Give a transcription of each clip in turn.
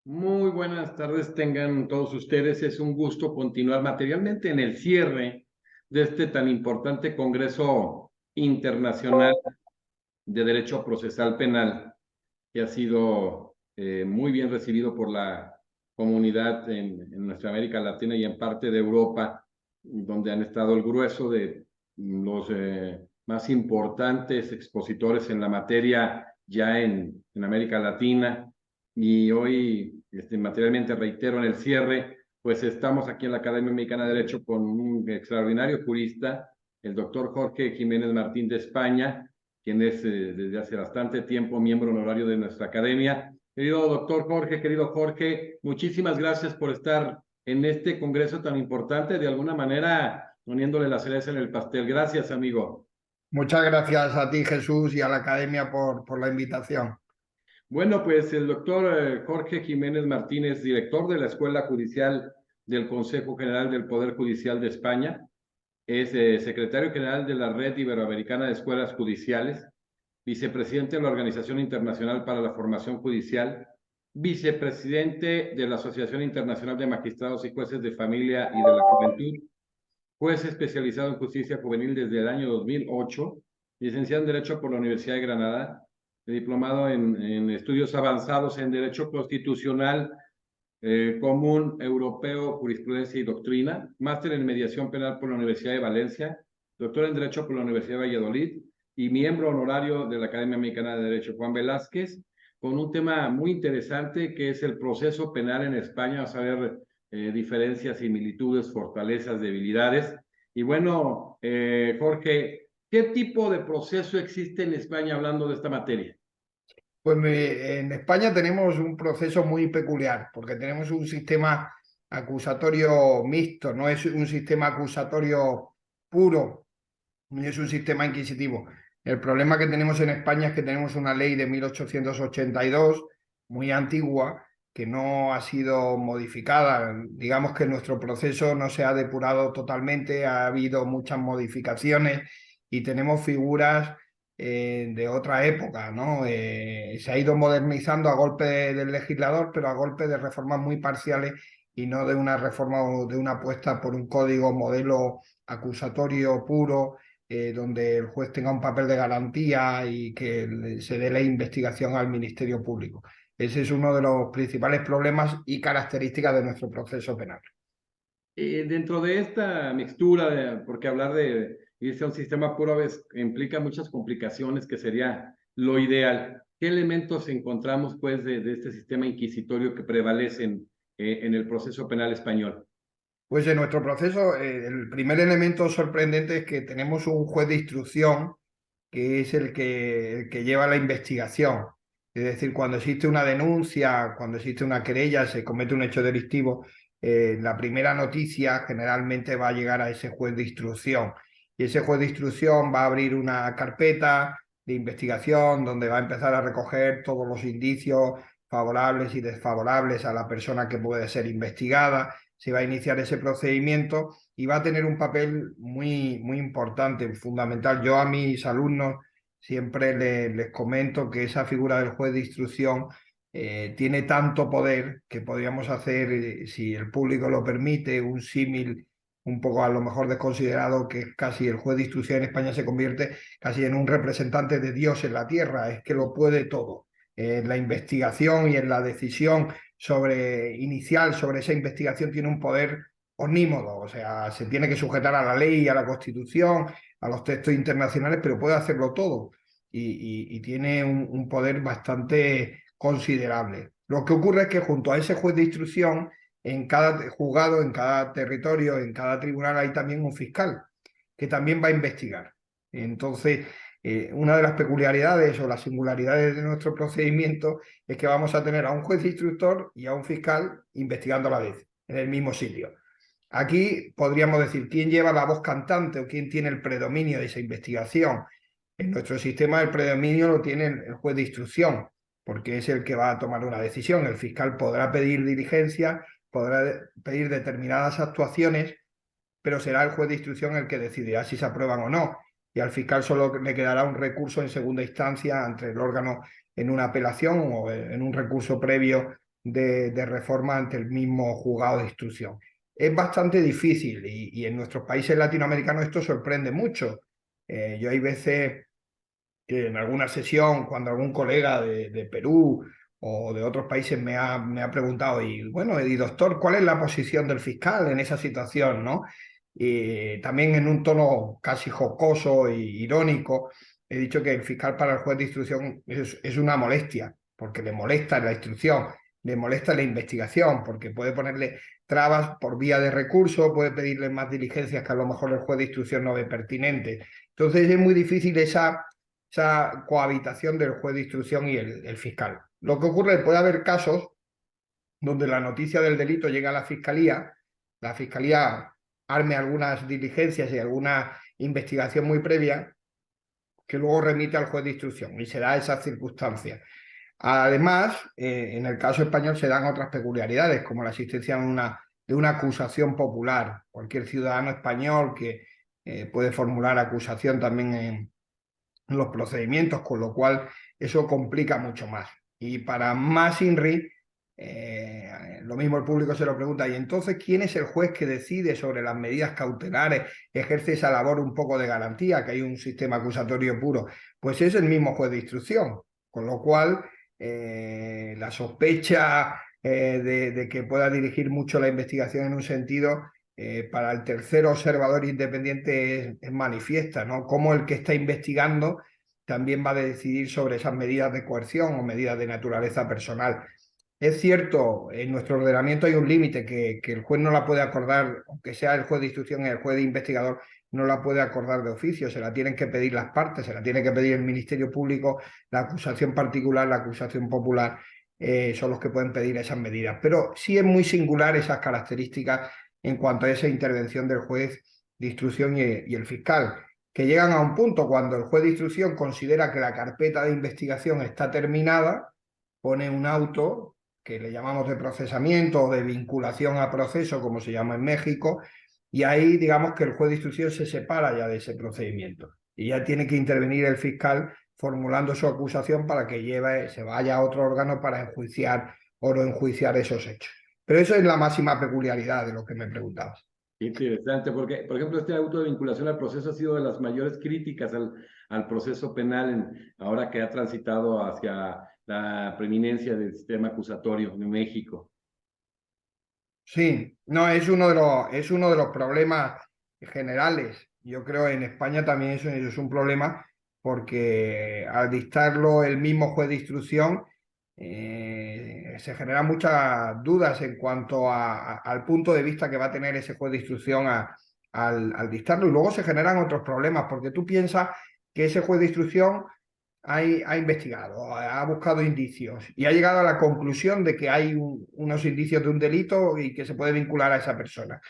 Muy buenas tardes tengan todos ustedes. Es un gusto continuar materialmente en el cierre de este tan importante Congreso Internacional de Derecho Procesal Penal, que ha sido muy bien recibido por la comunidad en nuestra América Latina y en parte de Europa, donde han estado el grueso de los más importantes expositores en la materia ya en América Latina. Y hoy, materialmente reitero en el cierre, pues estamos aquí en la Academia Mexicana de Derecho con un extraordinario jurista, el doctor Jorge Jiménez Martín de España, quien es desde hace bastante tiempo miembro honorario de nuestra academia. Querido doctor Jorge, querido Jorge, muchísimas gracias por estar en este congreso tan importante, de alguna manera poniéndole la cereza en el pastel. Gracias, amigo. Muchas gracias a ti, Jesús, y a la Academia por la invitación. Bueno, pues el doctor Jorge Jiménez Martínez, director de la Escuela Judicial del Consejo General del Poder Judicial de España, es secretario general de la Red Iberoamericana de Escuelas Judiciales, vicepresidente de la Organización Internacional para la Formación Judicial, vicepresidente de la Asociación Internacional de Magistrados y Jueces de Familia y de la Juventud, juez especializado en justicia juvenil desde el año 2008, licenciado en Derecho por la Universidad de Granada, diplomado en estudios avanzados en Derecho Constitucional Común Europeo, Jurisprudencia y Doctrina, máster en Mediación Penal por la Universidad de Valencia, doctor en Derecho por la Universidad de Valladolid y miembro honorario de la Academia Mexicana de Derecho Juan Velázquez, con un tema muy interesante que es el proceso penal en España. Vamos a ver diferencias, similitudes, fortalezas, debilidades. Y bueno, Jorge, ¿qué tipo de proceso existe en España hablando de esta materia? En España tenemos un proceso muy peculiar, porque tenemos un sistema acusatorio mixto, no es un sistema acusatorio puro, ni es un sistema inquisitivo. El problema que tenemos en España es que tenemos una ley de 1882, muy antigua, que no ha sido modificada. Digamos que nuestro proceso no se ha depurado totalmente, ha habido muchas modificaciones y tenemos figuras de otra época, ¿no? Se ha ido modernizando a golpe del legislador, pero a golpe de reformas muy parciales y no de una reforma o de una apuesta por un código modelo acusatorio puro, donde el juez tenga un papel de garantía y que se dé la investigación al Ministerio Público. Ese es uno de los principales problemas y características de nuestro proceso penal. Dentro de esta mixtura, porque hablar de irse a un sistema puro a veces implica muchas complicaciones, que sería lo ideal. ¿Qué elementos encontramos pues de este sistema inquisitorio que prevalece en el proceso penal español? Pues en nuestro proceso, el primer elemento sorprendente es que tenemos un juez de instrucción que es el que lleva la investigación. Es decir, cuando existe una denuncia, cuando existe una querella, se comete un hecho delictivo, la primera noticia generalmente va a llegar a ese juez de instrucción. Y ese juez de instrucción va a abrir una carpeta de investigación donde va a empezar a recoger todos los indicios favorables y desfavorables a la persona que puede ser investigada. Se va a iniciar ese procedimiento y va a tener un papel muy, muy importante, fundamental. Yo a mis alumnos siempre les comento que esa figura del juez de instrucción tiene tanto poder que podríamos hacer, si el público lo permite, un símil un poco a lo mejor desconsiderado, que es casi el juez de instrucción en España se convierte casi en un representante de Dios en la tierra, es que lo puede todo. En la investigación y en la decisión inicial sobre esa investigación tiene un poder omnímodo, o sea, se tiene que sujetar a la ley, a la Constitución, a los textos internacionales, pero puede hacerlo todo y tiene un poder bastante considerable. Lo que ocurre es que junto a ese juez de instrucción, en cada juzgado, en cada territorio, en cada tribunal hay también un fiscal que también va a investigar. Entonces, una de las peculiaridades o las singularidades de nuestro procedimiento es que vamos a tener a un juez instructor y a un fiscal investigando a la vez, en el mismo sitio. Aquí podríamos decir quién lleva la voz cantante o quién tiene el predominio de esa investigación. En nuestro sistema el predominio lo tiene el juez de instrucción, porque es el que va a tomar una decisión. El fiscal podrá pedir diligencia, podrá pedir determinadas actuaciones, pero será el juez de instrucción el que decidirá si se aprueban o no. Y al fiscal solo le quedará un recurso en segunda instancia ante el órgano en una apelación o en un recurso previo de reforma ante el mismo juzgado de instrucción. Es bastante difícil y en nuestros países latinoamericanos esto sorprende mucho. Yo hay veces que en alguna sesión, cuando algún colega de Perú o de otros países me ha preguntado, y bueno, y doctor, ¿cuál es la posición del fiscal en esa situación, ¿no? Y también en un tono casi jocoso e irónico, he dicho que el fiscal para el juez de instrucción es una molestia, porque le molesta la instrucción, le molesta la investigación, porque puede ponerle trabas por vía de recurso, puede pedirle más diligencias que a lo mejor el juez de instrucción no ve pertinente. Entonces es muy difícil esa cohabitación del juez de instrucción y el fiscal. Lo que ocurre, puede haber casos donde la noticia del delito llega a la fiscalía arme algunas diligencias y alguna investigación muy previa que luego remite al juez de instrucción y se da esas circunstancias. Además, en el caso español se dan otras peculiaridades, como la existencia de una acusación popular. Cualquier ciudadano español que puede formular acusación también en los procedimientos, con lo cual eso complica mucho más. Y para más INRI, lo mismo el público se lo pregunta, ¿y entonces quién es el juez que decide sobre las medidas cautelares, ejerce esa labor un poco de garantía, que hay un sistema acusatorio puro? Pues es el mismo juez de instrucción, con lo cual la sospecha de que pueda dirigir mucho la investigación en un sentido para el tercer observador independiente es manifiesta, ¿no? Cómo el que está investigando también va a decidir sobre esas medidas de coerción o medidas de naturaleza personal. Es cierto, en nuestro ordenamiento hay un límite que el juez no la puede acordar, aunque sea el juez de instrucción y el juez de investigador, no la puede acordar de oficio, se la tienen que pedir las partes, se la tiene que pedir el Ministerio Público, la acusación particular, la acusación popular, son los que pueden pedir esas medidas. Pero sí es muy singular esas características en cuanto a esa intervención del juez de instrucción y el fiscal, que llegan a un punto cuando el juez de instrucción considera que la carpeta de investigación está terminada, pone un auto que le llamamos de procesamiento o de vinculación a proceso, como se llama en México, y ahí digamos que el juez de instrucción se separa ya de ese procedimiento y ya tiene que intervenir el fiscal formulando su acusación para que se vaya a otro órgano para enjuiciar o no enjuiciar esos hechos. Pero eso es la máxima peculiaridad de lo que me preguntabas. Interesante, porque, por ejemplo, este auto de vinculación al proceso ha sido de las mayores críticas al proceso penal ahora que ha transitado hacia la preeminencia del sistema acusatorio de México. Sí, no, es uno de los problemas generales. Yo creo en España también eso es un problema porque al dictarlo el mismo juez de instrucción se generan muchas dudas en cuanto al punto de vista que va a tener ese juez de instrucción al dictarlo y luego se generan otros problemas porque tú piensas que ese juez de instrucción ha investigado, ha buscado indicios y ha llegado a la conclusión de que hay unos indicios de un delito y que se puede vincular a esa persona.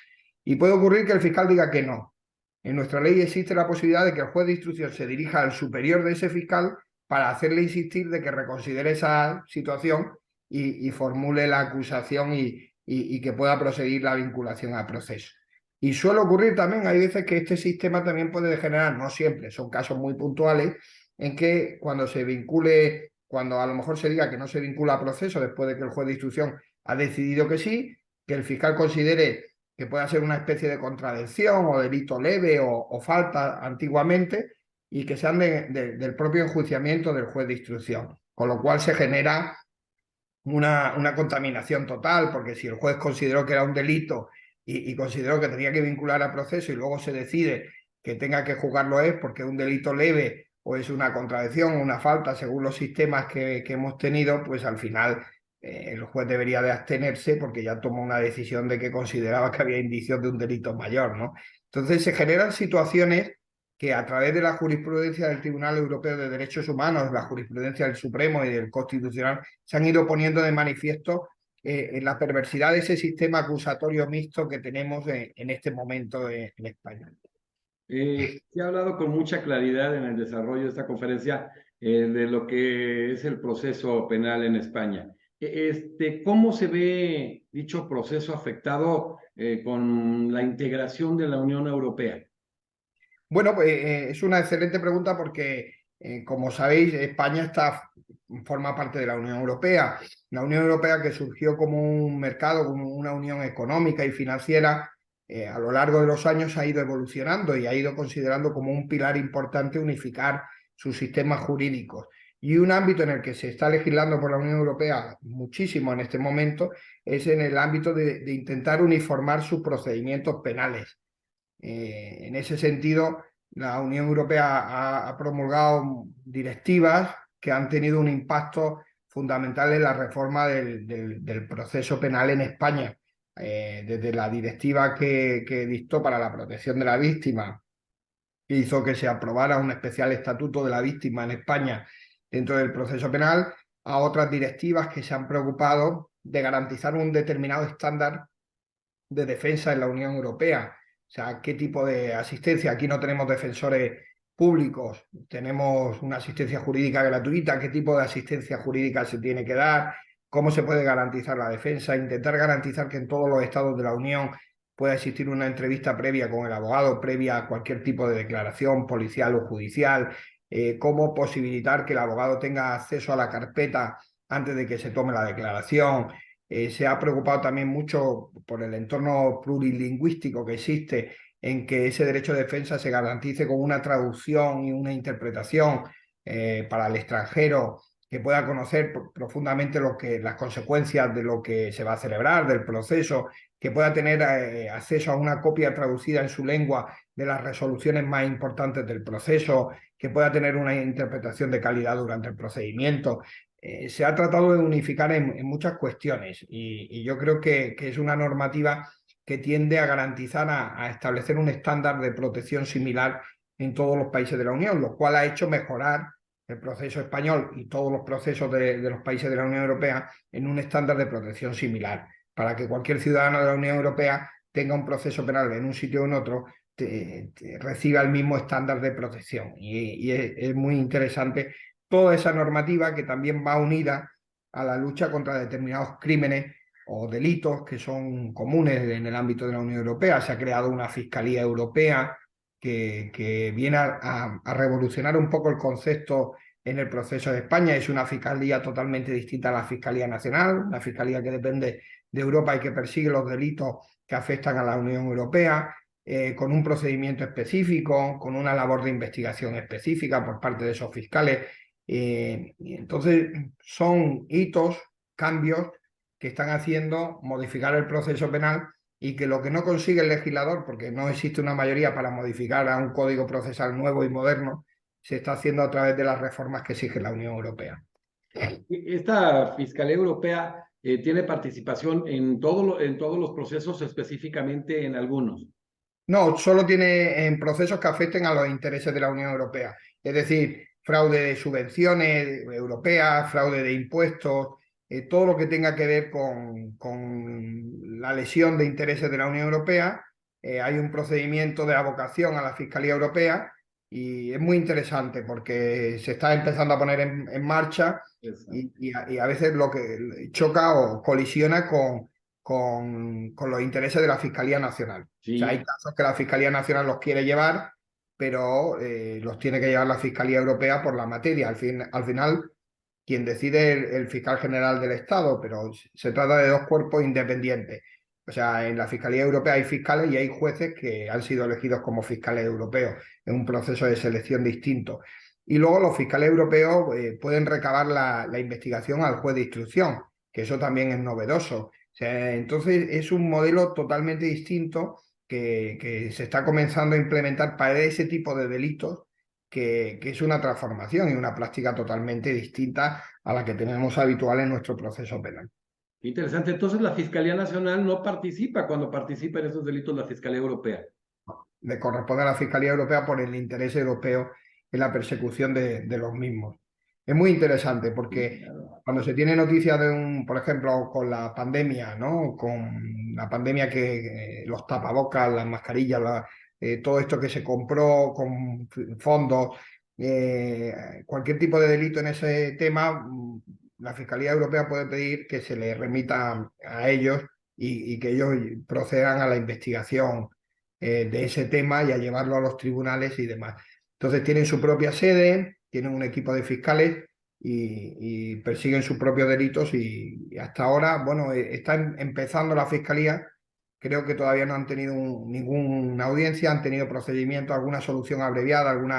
Y puede ocurrir que el fiscal diga que no. En nuestra ley existe la posibilidad de que el juez de instrucción se dirija al superior de ese fiscal para hacerle insistir de que reconsidere esa situación y formule la acusación y que pueda proseguir la vinculación al proceso. Y suele ocurrir también, hay veces que este sistema también puede generar, no siempre, son casos muy puntuales, en que cuando se vincule, cuando a lo mejor se diga que no se vincula a proceso después de que el juez de instrucción ha decidido que sí, que el fiscal considere que pueda ser una especie de contradicción o delito leve o falta antiguamente y que sean del propio enjuiciamiento del juez de instrucción. Con lo cual se genera una contaminación total, porque si el juez consideró que era un delito y consideró que tenía que vincular a proceso y luego se decide que tenga que juzgarlo es porque es un delito leve o es una contradicción o una falta según los sistemas que hemos tenido, pues al final el juez debería de abstenerse porque ya tomó una decisión de que consideraba que había indicios de un delito mayor, ¿no? Entonces se generan situaciones que a través de la jurisprudencia del Tribunal Europeo de Derechos Humanos, la jurisprudencia del Supremo y del Constitucional, se han ido poniendo de manifiesto en la perversidad de ese sistema acusatorio mixto que tenemos en este momento en España. Se ha hablado con mucha claridad en el desarrollo de esta conferencia de lo que es el proceso penal en España. ¿Cómo se ve dicho proceso afectado con la integración de la Unión Europea? Bueno, pues es una excelente pregunta porque, como sabéis, España está forma parte de la Unión Europea. La Unión Europea, que surgió como un mercado, como una unión económica y financiera, a lo largo de los años ha ido evolucionando y ha ido considerando como un pilar importante unificar sus sistemas jurídicos. Y un ámbito en el que se está legislando por la Unión Europea muchísimo en este momento es en el ámbito de intentar uniformar sus procedimientos penales. En ese sentido, la Unión Europea ha promulgado directivas que han tenido un impacto fundamental en la reforma del proceso penal en España. Desde la directiva que dictó para la protección de la víctima, que hizo que se aprobara un especial estatuto de la víctima en España dentro del proceso penal, a otras directivas que se han preocupado de garantizar un determinado estándar de defensa en la Unión Europea. O sea, qué tipo de asistencia. Aquí no tenemos defensores públicos, tenemos una asistencia jurídica gratuita, qué tipo de asistencia jurídica se tiene que dar, cómo se puede garantizar la defensa, intentar garantizar que en todos los estados de la Unión pueda existir una entrevista previa con el abogado, previa a cualquier tipo de declaración policial o judicial, cómo posibilitar que el abogado tenga acceso a la carpeta antes de que se tome la declaración. Se ha preocupado también mucho por el entorno plurilingüístico que existe, en que ese derecho de defensa se garantice con una traducción y una interpretación para el extranjero, que pueda conocer profundamente las consecuencias de lo que se va a celebrar, del proceso, que pueda tener acceso a una copia traducida en su lengua de las resoluciones más importantes del proceso, que pueda tener una interpretación de calidad durante el procedimiento. Se ha tratado de unificar en muchas cuestiones y yo creo que es una normativa que tiende a garantizar, a establecer un estándar de protección similar en todos los países de la Unión, lo cual ha hecho mejorar el proceso español y todos los procesos de los países de la Unión Europea en un estándar de protección similar, para que cualquier ciudadano de la Unión Europea tenga un proceso penal en un sitio o en otro, reciba el mismo estándar de protección. Y es muy interesante toda esa normativa que también va unida a la lucha contra determinados crímenes o delitos que son comunes en el ámbito de la Unión Europea. Se ha creado una Fiscalía Europea que viene a revolucionar un poco el concepto en el proceso de España. Es una fiscalía totalmente distinta a la Fiscalía Nacional, una fiscalía que depende de Europa y que persigue los delitos que afectan a la Unión Europea, con un procedimiento específico, con una labor de investigación específica por parte de esos fiscales. Entonces, son hitos, cambios que están haciendo modificar el proceso penal y que lo que no consigue el legislador, porque no existe una mayoría para modificar a un código procesal nuevo y moderno, se está haciendo a través de las reformas que exige la Unión Europea. Esta Fiscalía Europea tiene participación en todos los procesos, específicamente en algunos. No, solo tiene en procesos que afecten a los intereses de la Unión Europea. Es decir, fraude de subvenciones europeas, fraude de impuestos, todo lo que tenga que ver con la lesión de intereses de la Unión Europea. Hay un procedimiento de avocación a la Fiscalía Europea y es muy interesante porque se está empezando a poner en marcha y a veces lo que choca o colisiona con los intereses de la Fiscalía Nacional. Sí. O sea, hay casos que la Fiscalía Nacional los quiere llevar, pero los tiene que llevar la Fiscalía Europea por la materia. Al final, quien decide es el fiscal general del Estado, pero se trata de dos cuerpos independientes. O sea, en la Fiscalía Europea hay fiscales y hay jueces que han sido elegidos como fiscales europeos. Es un proceso de selección distinto. Y luego los fiscales europeos pueden recabar la investigación al juez de instrucción, que eso también es novedoso. O sea, entonces es un modelo totalmente distinto que se está comenzando a implementar para ese tipo de delitos, que es una transformación y una práctica totalmente distinta a la que tenemos habitual en nuestro proceso penal. Interesante. Entonces la Fiscalía Nacional no participa cuando participa en esos delitos la Fiscalía Europea. Le corresponde a la Fiscalía Europea por el interés europeo en la persecución de los mismos. Es muy interesante porque cuando se tiene noticia de por ejemplo, con la pandemia, ¿no? Con la pandemia que los tapabocas, las mascarillas, todo esto que se compró con fondos, cualquier tipo de delito en ese tema, la Fiscalía Europea puede pedir que se le remita a ellos y que ellos procedan a la investigación de ese tema y a llevarlo a los tribunales y demás. Entonces tienen su propia sede, tienen un equipo de fiscales y persiguen sus propios delitos y hasta ahora, bueno, está empezando la Fiscalía. Creo que todavía no han tenido ninguna audiencia, han tenido procedimiento, alguna solución abreviada, algún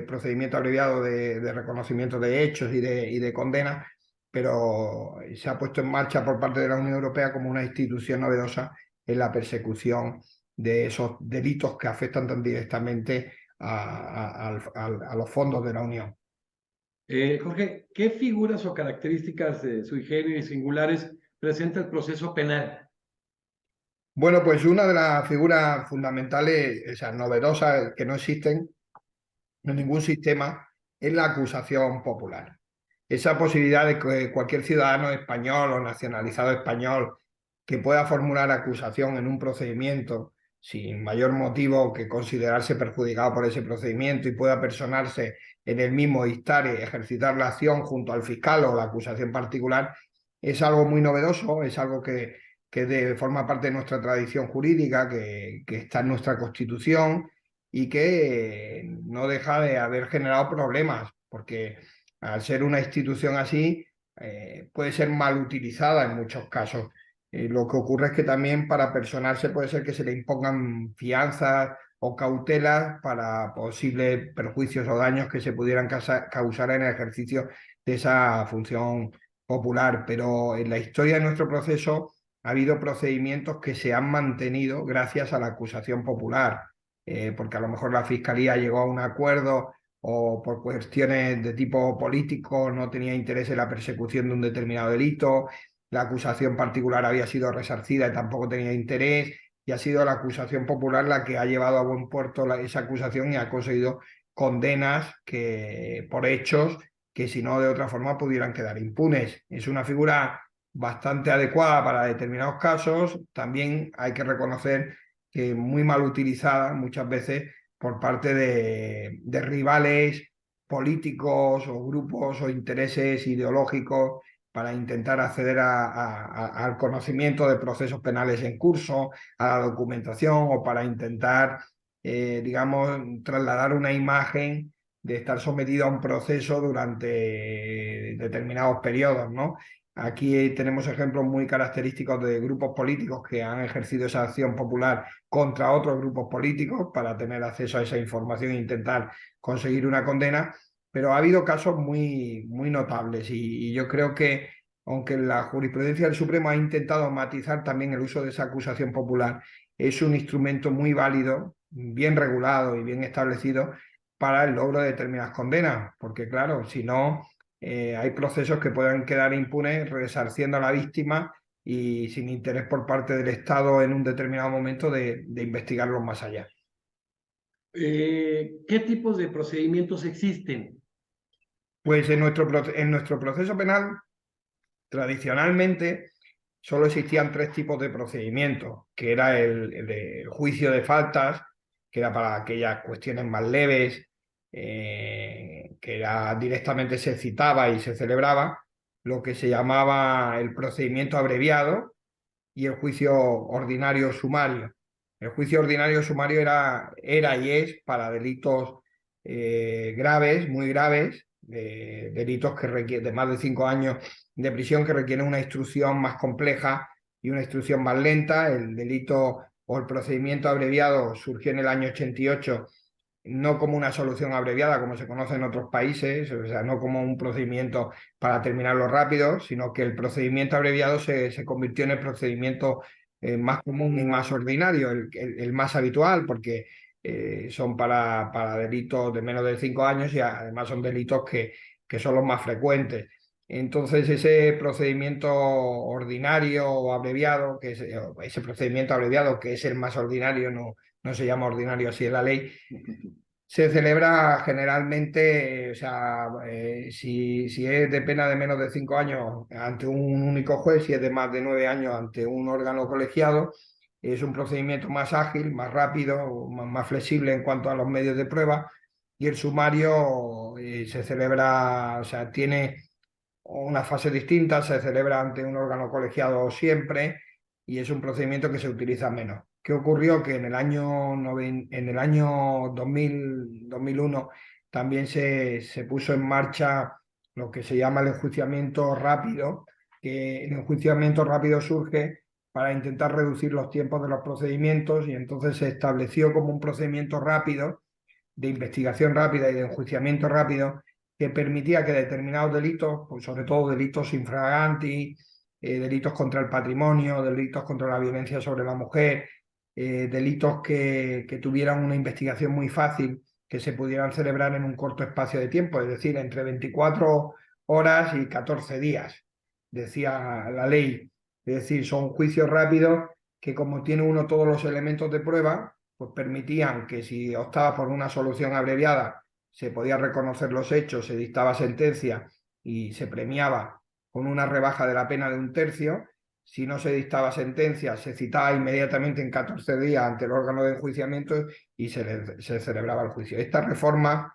procedimiento abreviado de reconocimiento de hechos y de condena, pero se ha puesto en marcha por parte de la Unión Europea como una institución novedosa en la persecución de esos delitos que afectan tan directamente a los fondos de la Unión. Jorge, ¿qué figuras o características sui generis singulares presenta el proceso penal? Bueno, pues una de las figuras fundamentales, o sea, novedosas, que no existen en ningún sistema, es la acusación popular. Esa posibilidad de que cualquier ciudadano español o nacionalizado español que pueda formular acusación en un procedimiento sin mayor motivo que considerarse perjudicado por ese procedimiento y pueda personarse en el mismo instar y ejercitar la acción junto al fiscal o la acusación particular, es algo muy novedoso, es algo que forma parte de nuestra tradición jurídica, que está en nuestra Constitución y que no deja de haber generado problemas, porque al ser una institución así, puede ser mal utilizada en muchos casos. Lo que ocurre es que también para personarse puede ser que se le impongan fianzas o cautelas para posibles perjuicios o daños que se pudieran causar en el ejercicio de esa función popular. Pero en la historia de nuestro proceso ha habido procedimientos que se han mantenido gracias a la acusación popular, porque a lo mejor la Fiscalía llegó a un acuerdo o por cuestiones de tipo político no tenía interés en la persecución de un determinado delito, la acusación particular había sido resarcida y tampoco tenía interés, y ha sido la acusación popular la que ha llevado a buen puerto esa acusación y ha conseguido condenas por hechos que si no de otra forma pudieran quedar impunes. Es una figura bastante adecuada para determinados casos. También hay que reconocer que muy mal utilizada muchas veces por parte de rivales políticos o grupos o intereses ideológicos para intentar acceder al conocimiento de procesos penales en curso, a la documentación o para intentar, digamos, trasladar una imagen de estar sometido a un proceso durante determinados periodos, ¿no? Aquí tenemos ejemplos muy característicos de grupos políticos que han ejercido esa acción popular contra otros grupos políticos para tener acceso a esa información e intentar conseguir una condena, pero ha habido casos muy notables y yo creo que aunque la jurisprudencia del Supremo ha intentado matizar también el uso de esa acusación popular, es un instrumento muy válido, bien regulado y bien establecido para el logro de determinadas condenas, porque claro, si no, hay procesos que puedan quedar impunes resarciendo a la víctima y sin interés por parte del Estado en un determinado momento de investigarlos más allá. ¿Qué tipos de procedimientos existen? Pues en nuestro proceso penal, tradicionalmente, solo existían tres tipos de procedimientos, que era el juicio de faltas, que era para aquellas cuestiones más leves, que era directamente se citaba y se celebraba, lo que se llamaba el procedimiento abreviado y el juicio ordinario sumario. El juicio ordinario sumario era y es para delitos graves, muy graves, delitos que requieren de más de 5 años de prisión, que requieren una instrucción más compleja y una instrucción más lenta. El delito o el procedimiento abreviado surgió en el año 88 no como una solución abreviada como se conoce en otros países, o sea, no como un procedimiento para terminarlo rápido, sino que el procedimiento abreviado se convirtió en el procedimiento más común y más ordinario, el más habitual, porque son para delitos de menos de 5 años y además son delitos que son los más frecuentes. Entonces, ese procedimiento ordinario o abreviado, ese procedimiento abreviado, que es el más ordinario, no se llama ordinario así en la ley, se celebra generalmente, o sea, si es de pena de menos de 5 años ante un único juez, si es de más de 9 años ante un órgano colegiado, es un procedimiento más ágil, más rápido, más flexible en cuanto a los medios de prueba, y el sumario se celebra, o sea, tiene una fase distinta, se celebra ante un órgano colegiado siempre y es un procedimiento que se utiliza menos. ¿Qué ocurrió? Que en el año 2000, 2001 también se puso en marcha lo que se llama el enjuiciamiento rápido, que el enjuiciamiento rápido surge para intentar reducir los tiempos de los procedimientos y entonces se estableció como un procedimiento rápido, de investigación rápida y de enjuiciamiento rápido, que permitía que determinados delitos, pues sobre todo delitos infraganti, delitos contra el patrimonio, delitos contra la violencia sobre la mujer, delitos que tuvieran una investigación muy fácil, que se pudieran celebrar en un corto espacio de tiempo, es decir, entre 24 horas y 14 días, decía la ley. Es decir, son juicios rápidos que, como tiene uno todos los elementos de prueba, pues permitían que, si optaba por una solución abreviada, se podía reconocer los hechos, se dictaba sentencia y se premiaba con una rebaja de la pena de 1/3. Si no se dictaba sentencia, se citaba inmediatamente en 14 días ante el órgano de enjuiciamiento y se celebraba el juicio. Esta reforma,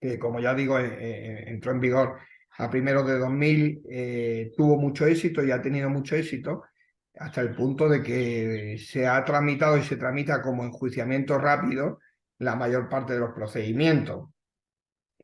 que como ya digo, entró en vigor a primeros de 2000, tuvo mucho éxito y ha tenido mucho éxito, hasta el punto de que se ha tramitado y se tramita como enjuiciamiento rápido la mayor parte de los procedimientos,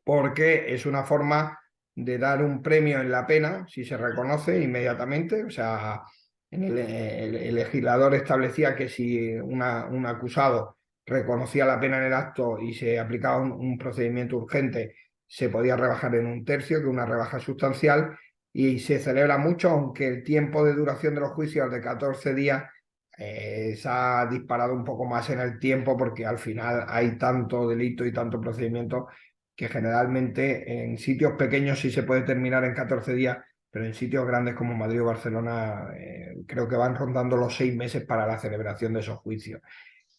porque es una forma de dar un premio en la pena si se reconoce inmediatamente. O sea, el legislador establecía que si un acusado reconocía la pena en el acto y se aplicaba un procedimiento urgente, se podía rebajar en 1/3, que es una rebaja sustancial, y se celebra mucho, aunque el tiempo de duración de los juicios de 14 días se ha disparado un poco más en el tiempo, porque al final hay tanto delito y tanto procedimiento que generalmente en sitios pequeños sí se puede terminar en 14 días, pero en sitios grandes como Madrid o Barcelona creo que van rondando los 6 meses para la celebración de esos juicios.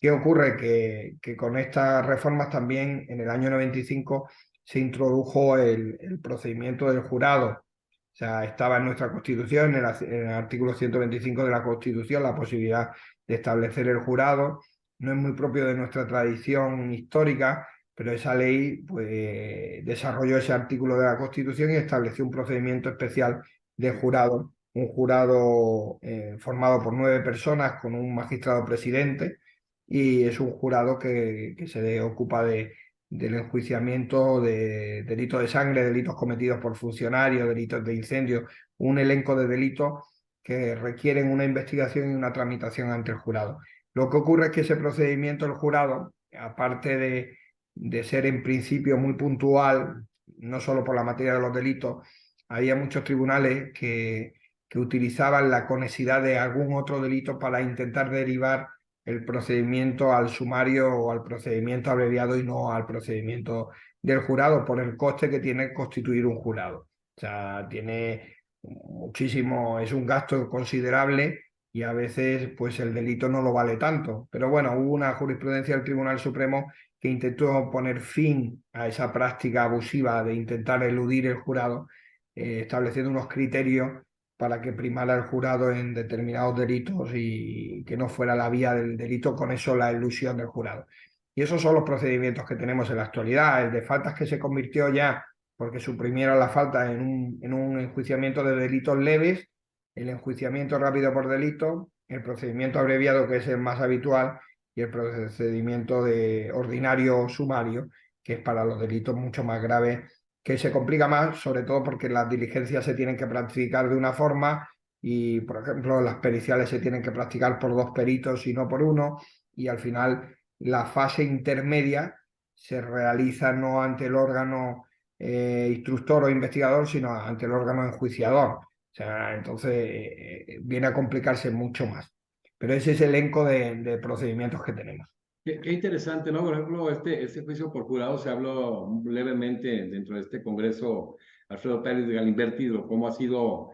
¿Qué ocurre? Que con estas reformas también en el año 95 se introdujo el procedimiento del jurado. O sea, estaba en nuestra Constitución, en el artículo 125 de la Constitución, la posibilidad de establecer el jurado. No es muy propio de nuestra tradición histórica, pero esa ley pues desarrolló ese artículo de la Constitución y estableció un procedimiento especial de jurado, un jurado formado por 9 personas con un magistrado presidente, y es un jurado que se ocupa del enjuiciamiento de delitos de sangre, delitos cometidos por funcionarios, delitos de incendio, un elenco de delitos que requieren una investigación y una tramitación ante el jurado. Lo que ocurre es que ese procedimiento del jurado, aparte de ser en principio muy puntual, no solo por la materia de los delitos, había muchos tribunales que utilizaban la conexidad de algún otro delito para intentar derivar el procedimiento al sumario o al procedimiento abreviado y no al procedimiento del jurado, por el coste que tiene constituir un jurado. O sea, tiene muchísimo, es un gasto considerable y a veces pues el delito no lo vale tanto. Pero bueno, hubo una jurisprudencia del Tribunal Supremo que intentó poner fin a esa práctica abusiva de intentar eludir el jurado, estableciendo unos criterios para que primara el jurado en determinados delitos y que no fuera la vía del delito, con eso la ilusión del jurado. Y esos son los procedimientos que tenemos en la actualidad. El de faltas, que se convirtió ya, porque suprimieron la falta, en un enjuiciamiento de delitos leves, el enjuiciamiento rápido por delito, el procedimiento abreviado, que es el más habitual, y el procedimiento de ordinario sumario, que es para los delitos mucho más graves, que se complica más, sobre todo porque las diligencias se tienen que practicar de una forma y, por ejemplo, las periciales se tienen que practicar por 2 peritos y no por uno, y al final la fase intermedia se realiza no ante el órgano instructor o investigador, sino ante el órgano enjuiciador. O sea, entonces viene a complicarse mucho más. Pero ese es el elenco de procedimientos que tenemos. Qué interesante, ¿no? Por ejemplo, este juicio por jurado se habló levemente dentro de este Congreso, Alfredo Pérez de Galimberti, de cómo ha sido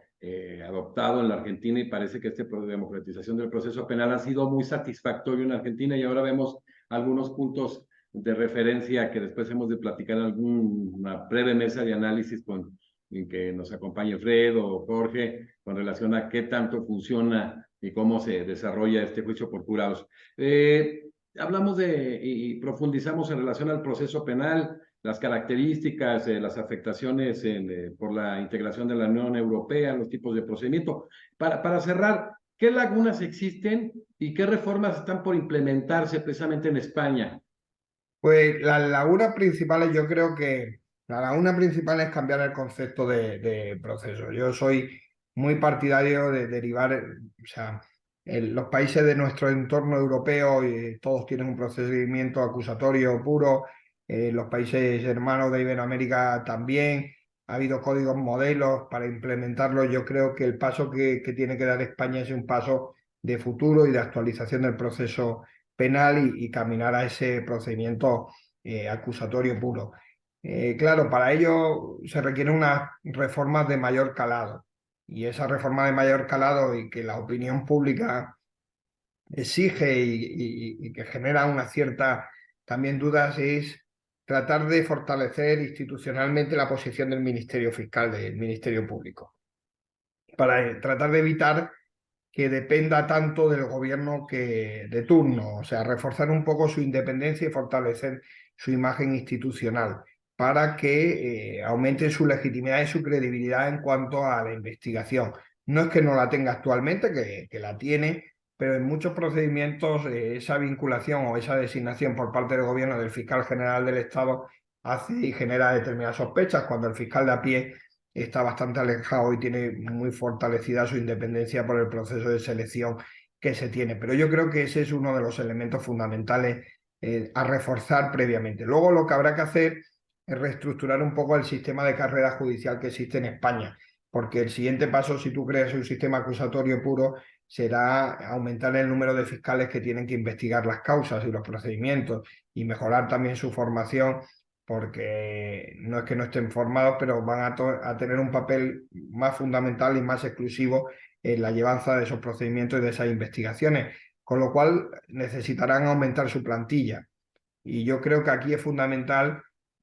adoptado en la Argentina, y parece que democratización del proceso penal ha sido muy satisfactorio en Argentina, y ahora vemos algunos puntos de referencia que después hemos de platicar en alguna breve mesa de análisis en que nos acompañe Fredo o Jorge, con relación a qué tanto funciona y cómo se desarrolla este juicio por jurados. Hablamos y profundizamos en relación al proceso penal, las características, las afectaciones por la integración de la Unión Europea, los tipos de procedimiento. Para cerrar, ¿qué lagunas existen y qué reformas están por implementarse precisamente en España? Pues las lagunas principales, yo creo que Una principal es cambiar el concepto de proceso. Yo soy muy partidario de derivar, o sea, los países de nuestro entorno europeo, todos tienen un procedimiento acusatorio puro, los países hermanos de Iberoamérica también, ha habido códigos modelos para implementarlo. Yo creo que el paso que tiene que dar España es un paso de futuro y de actualización del proceso penal y caminar a ese procedimiento acusatorio puro. Claro, para ello se requieren unas reformas de mayor calado y esa reforma de mayor calado y que la opinión pública exige y que genera una cierta también dudas es tratar de fortalecer institucionalmente la posición del Ministerio Fiscal, del Ministerio Público, para tratar de evitar que dependa tanto del gobierno de turno, o sea, reforzar un poco su independencia y fortalecer su imagen institucional para que aumente su legitimidad y su credibilidad en cuanto a la investigación. No es que no la tenga actualmente, que la tiene, pero en muchos procedimientos esa vinculación o esa designación por parte del gobierno del fiscal general del Estado hace y genera determinadas sospechas cuando el fiscal de a pie está bastante alejado y tiene muy fortalecida su independencia por el proceso de selección que se tiene. Pero yo creo que ese es uno de los elementos fundamentales a reforzar previamente. Luego lo que habrá que hacer es reestructurar un poco el sistema de carrera judicial que existe en España, porque el siguiente paso, si tú creas un sistema acusatorio puro, será aumentar el número de fiscales que tienen que investigar las causas y los procedimientos y mejorar también su formación porque no es que no estén formados, pero van a tener un papel más fundamental y más exclusivo en la llevanza de esos procedimientos y de esas investigaciones, con lo cual necesitarán aumentar su plantilla. Y yo creo que aquí es fundamental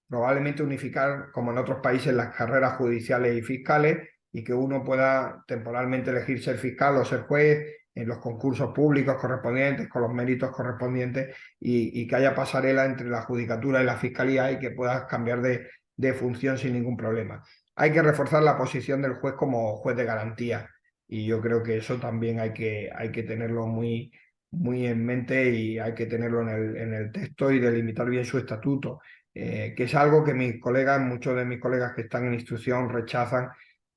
probablemente unificar, como en otros países, las carreras judiciales y fiscales y que uno pueda temporalmente elegir ser fiscal o ser juez en los concursos públicos correspondientes, con los méritos correspondientes y que haya pasarela entre la judicatura y la fiscalía y que puedas cambiar de función sin ningún problema. Hay que reforzar la posición del juez como juez de garantía y yo creo que eso también hay que tenerlo muy en mente y hay que tenerlo en el texto y delimitar bien su estatuto, que es algo que mis colegas, muchos de mis colegas que están en instrucción rechazan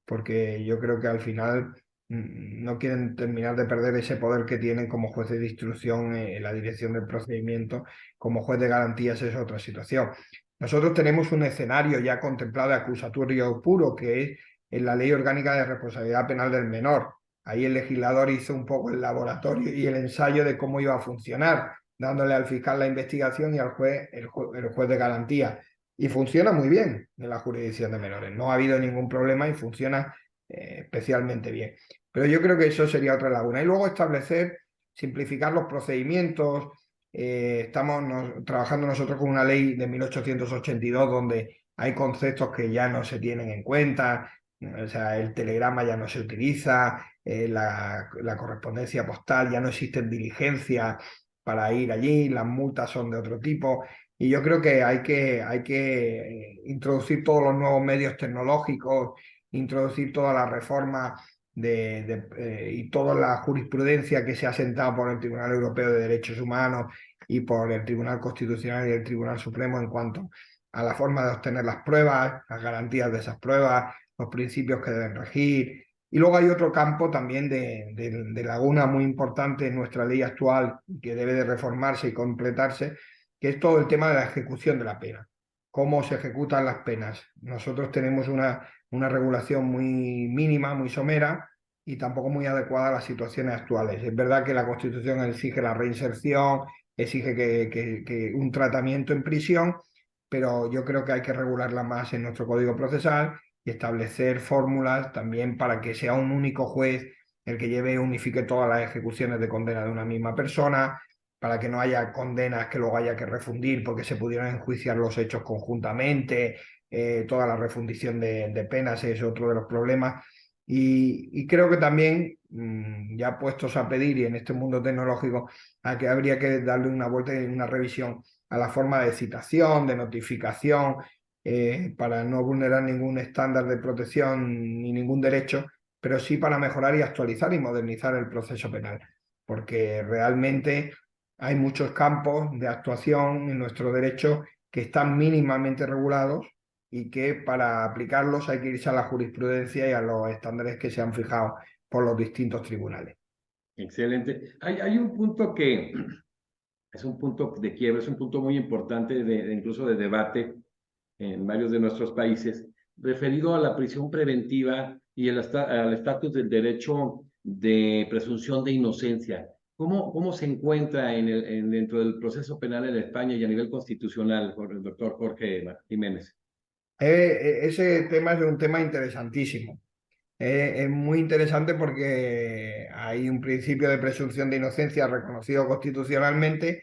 porque yo creo que al final no quieren terminar de perder ese poder que tienen como jueces de instrucción en la dirección del procedimiento, como juez de garantías es otra situación. Nosotros tenemos un escenario ya contemplado de acusatorio puro, que es en la Ley Orgánica de Responsabilidad Penal del Menor. Ahí el legislador hizo un poco el laboratorio y el ensayo de cómo iba a funcionar, dándole al fiscal la investigación y al juez el juez de garantía. Y funciona muy bien en la jurisdicción de menores. No ha habido ningún problema y funciona especialmente bien. Pero yo creo que eso sería otra laguna. Y luego establecer, simplificar los procedimientos. Estamos trabajando nosotros con una ley de 1882 donde hay conceptos que ya no se tienen en cuenta. O sea, el telegrama ya no se utiliza, la correspondencia postal, ya no existen diligencias para ir allí, las multas son de otro tipo. Y yo creo que hay que introducir todos los nuevos medios tecnológicos, introducir toda la reforma y toda la jurisprudencia que se ha sentado por el Tribunal Europeo de Derechos Humanos y por el Tribunal Constitucional y el Tribunal Supremo en cuanto a la forma de obtener las pruebas, las garantías de esas pruebas, los principios que deben regir. Y luego hay otro campo también de laguna muy importante en nuestra ley actual que debe de reformarse y completarse, que es todo el tema de la ejecución de la pena, cómo se ejecutan las penas. Nosotros tenemos una regulación muy mínima, muy somera y tampoco muy adecuada a las situaciones actuales. Es verdad que la Constitución exige la reinserción, exige que un tratamiento en prisión, pero yo creo que hay que regularla más en nuestro Código Procesal y establecer fórmulas también para que sea un único juez el que lleve y unifique todas las ejecuciones de condena de una misma persona, para que no haya condenas que luego haya que refundir porque se pudieran enjuiciar los hechos conjuntamente, toda la refundición de penas es otro de los problemas. Y creo que también, ya puestos a pedir y en este mundo tecnológico, a que habría que darle una vuelta y una revisión a la forma de citación, de notificación, para no vulnerar ningún estándar de protección ni ningún derecho, pero sí para mejorar y actualizar y modernizar el proceso penal, porque realmente hay muchos campos de actuación en nuestro derecho que están mínimamente regulados y que para aplicarlos hay que irse a la jurisprudencia y a los estándares que se han fijado por los distintos tribunales. Excelente. Hay un punto que es un punto de quiebre, es un punto muy importante, incluso de debate en varios de nuestros países, referido a la prisión preventiva y al estatus del derecho de presunción de inocencia. ¿Cómo se encuentra dentro del proceso penal en España y a nivel constitucional, por el doctor Jorge Jiménez? Ese tema es un tema interesantísimo. Es muy interesante porque hay un principio de presunción de inocencia reconocido constitucionalmente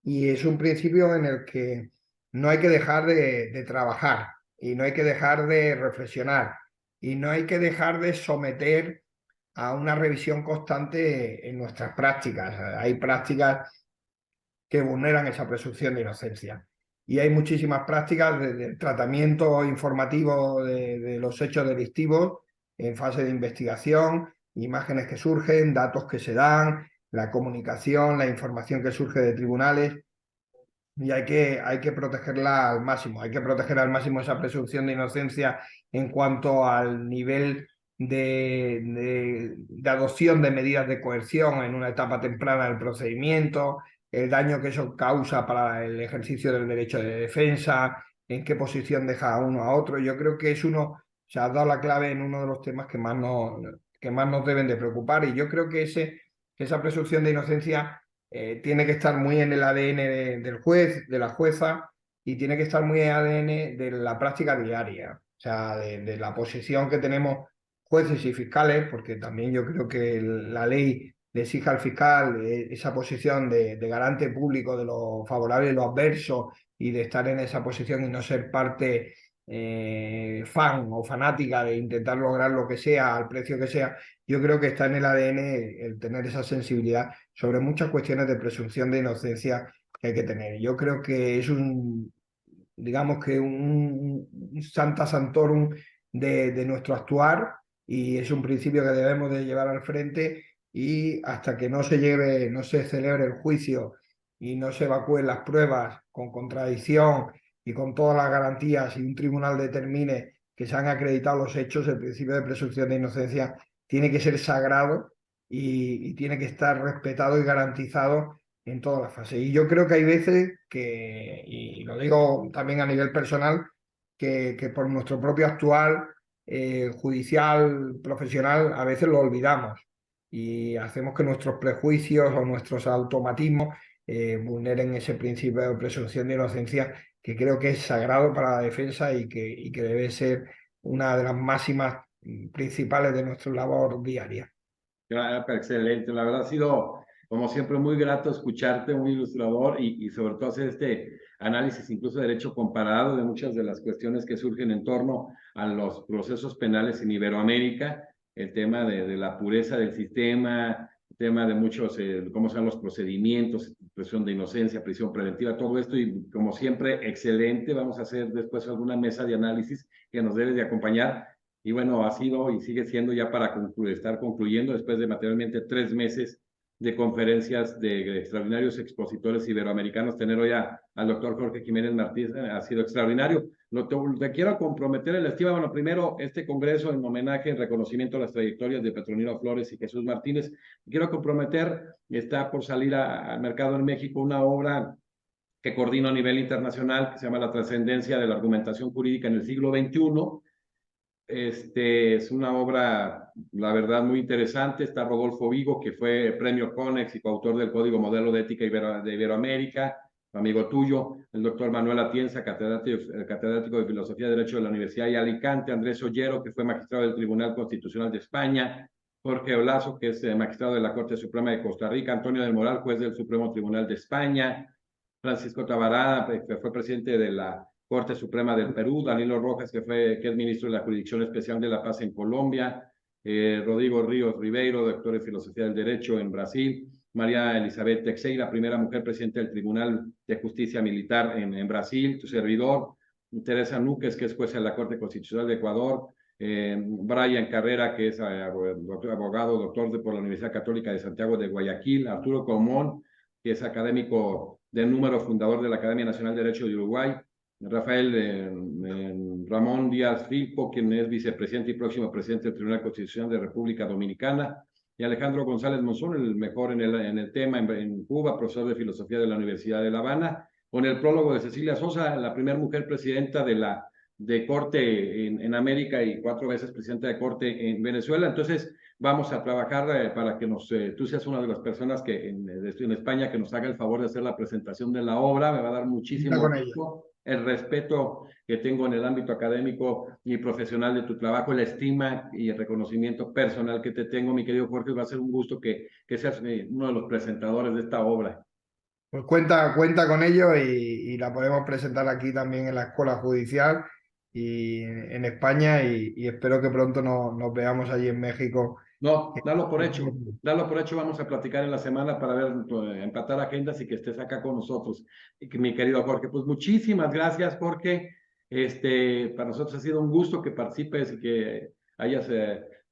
y es un principio en el que no hay que dejar de trabajar y no hay que dejar de reflexionar y no hay que dejar de someter a una revisión constante en nuestras prácticas. Hay prácticas que vulneran esa presunción de inocencia. Y hay muchísimas prácticas de tratamiento informativo de los hechos delictivos en fase de investigación, imágenes que surgen, datos que se dan, la comunicación, la información que surge de tribunales. Y hay que protegerla al máximo, hay que proteger al máximo esa presunción de inocencia en cuanto al nivel de adopción de medidas de coerción en una etapa temprana del procedimiento, el daño que eso causa para el ejercicio del derecho de defensa, en qué posición deja a uno a otro. Yo creo que es uno, se ha dado la clave en uno de los temas que más nos deben de preocupar y yo creo que esa presunción de inocencia tiene que estar muy en el ADN del juez, de la jueza, y tiene que estar muy en el ADN de la práctica diaria, o sea, de la posición que tenemos jueces y fiscales, porque también yo creo que la ley le exige al fiscal esa posición de garante público de lo favorable y lo adverso, y de estar en esa posición y no ser parte fan o fanática de intentar lograr lo que sea al precio que sea. Yo creo que está en el ADN el tener esa sensibilidad sobre muchas cuestiones de presunción de inocencia que hay que tener. Yo creo que es digamos que un santa santorum de nuestro actuar y es un principio que debemos de llevar al frente y hasta que no se lleve, no se celebre el juicio y no se evacúen las pruebas con contradicción y con todas las garantías y un tribunal determine que se han acreditado los hechos, el principio de presunción de inocencia tiene que ser sagrado y tiene que estar respetado y garantizado en todas las fases. Y yo creo que hay veces que, y lo digo también a nivel personal, que por nuestro propio actual judicial, profesional, a veces lo olvidamos y hacemos que nuestros prejuicios o nuestros automatismos vulneren ese principio de presunción de inocencia que creo que es sagrado para la defensa y que debe ser una de las máximas principales de nuestra labor diaria. Excelente, la verdad ha sido, como siempre, muy grato escucharte, muy ilustrador y sobre todo hacer este análisis, incluso de derecho comparado, de muchas de las cuestiones que surgen en torno a los procesos penales en Iberoamérica, el tema de la pureza del sistema, el tema de muchos, cómo son los procedimientos, prisión de inocencia, prisión preventiva, todo esto y como siempre, excelente. Vamos a hacer después alguna mesa de análisis que nos debe de acompañar. Y bueno, ha sido y sigue siendo ya para estar concluyendo después de materialmente 3 meses de conferencias de extraordinarios expositores iberoamericanos. Tener hoy al doctor Jorge Jiménez Martínez ha sido extraordinario. Te quiero comprometer en la estima. Bueno, primero, este congreso en homenaje, en reconocimiento a las trayectorias de Petronilo Flores y Jesús Martínez. Quiero comprometer, está por salir al mercado en México una obra que coordino a nivel internacional que se llama La trascendencia de la argumentación jurídica en el siglo XXI. Es una obra, la verdad, muy interesante. Está Rodolfo Vigo, que fue premio CONEX y coautor del Código Modelo de Ética de Iberoamérica, amigo tuyo, el doctor Manuel Atienza, catedrático de Filosofía y Derecho de la Universidad de Alicante, Andrés Ollero, que fue magistrado del Tribunal Constitucional de España, Jorge Olazo, que es magistrado de la Corte Suprema de Costa Rica, Antonio del Moral, juez del Supremo Tribunal de España, Francisco Tabarada, que fue presidente de la Corte Suprema del Perú, Danilo Rojas, que es ministro de la Jurisdicción Especial de la Paz en Colombia, Rodrigo Ríos Ribeiro, doctor en Filosofía del Derecho en Brasil, María Elizabeth Teixeira, primera mujer presidenta del Tribunal de Justicia Militar en Brasil, tu servidor, Teresa Núquez, que es jueza de la Corte Constitucional de Ecuador, Brian Carrera, que es abogado, doctor por la Universidad Católica de Santiago de Guayaquil, Arturo Comón, que es académico de número, fundador de la Academia Nacional de Derecho de Uruguay, Rafael Ramón Díaz Filpo, quien es vicepresidente y próximo presidente del Tribunal Constitucional de República Dominicana, y Alejandro González Monzón, el mejor en el tema en Cuba, profesor de filosofía de la Universidad de La Habana, con el prólogo de Cecilia Sosa, la primera mujer presidenta de Corte en América y 4 veces presidenta de Corte en Venezuela. Entonces, vamos a trabajar para que tú seas una de las personas que en España que nos haga el favor de hacer la presentación de la obra. Me va a dar Cuenta muchísimo con ello. gusto. El respeto que tengo en el ámbito académico y profesional de tu trabajo, la estima y el reconocimiento personal que te tengo, mi querido Jorge, va a ser un gusto que seas uno de los presentadores de esta obra. Pues cuenta con ello y la podemos presentar aquí también en la Escuela Judicial y en España y espero que pronto nos veamos allí en México. No, dalo por hecho. Dalo por hecho, vamos a platicar en la semana para ver, empatar agendas y que estés acá con nosotros. Y que, mi querido Jorge, pues muchísimas gracias, Jorge. Para nosotros ha sido un gusto que participes y que hayas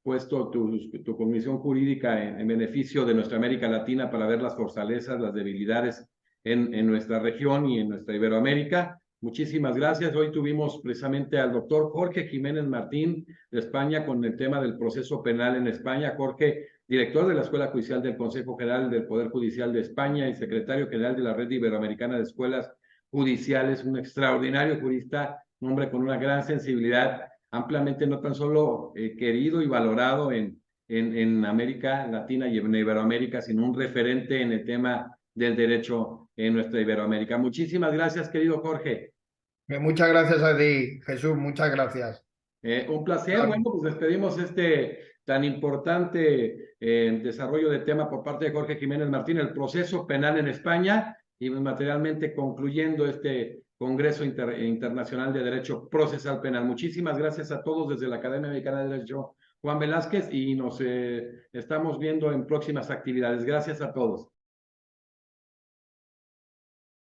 puesto tu comisión jurídica en beneficio de nuestra América Latina para ver las fortalezas, las debilidades en nuestra región y en nuestra Iberoamérica. Muchísimas gracias. Hoy tuvimos precisamente al doctor Jorge Jiménez Martín de España con el tema del proceso penal en España. Jorge, director de la Escuela Judicial del Consejo General del Poder Judicial de España y secretario general de la Red Iberoamericana de Escuelas Judiciales, un extraordinario jurista, un hombre con una gran sensibilidad, ampliamente no tan solo querido y valorado en América Latina y en Iberoamérica, sino un referente en el tema del derecho en nuestra Iberoamérica. Muchísimas gracias, querido Jorge. Muchas gracias a ti, Jesús, muchas gracias. Un placer. Bueno, pues despedimos este tan importante desarrollo de tema por parte de Jorge Jiménez Martín, el proceso penal en España, y materialmente concluyendo este Congreso Internacional de Derecho Procesal Penal. Muchísimas gracias a todos desde la Academia Mexicana de Derecho Juan Velázquez y nos estamos viendo en próximas actividades. Gracias a todos.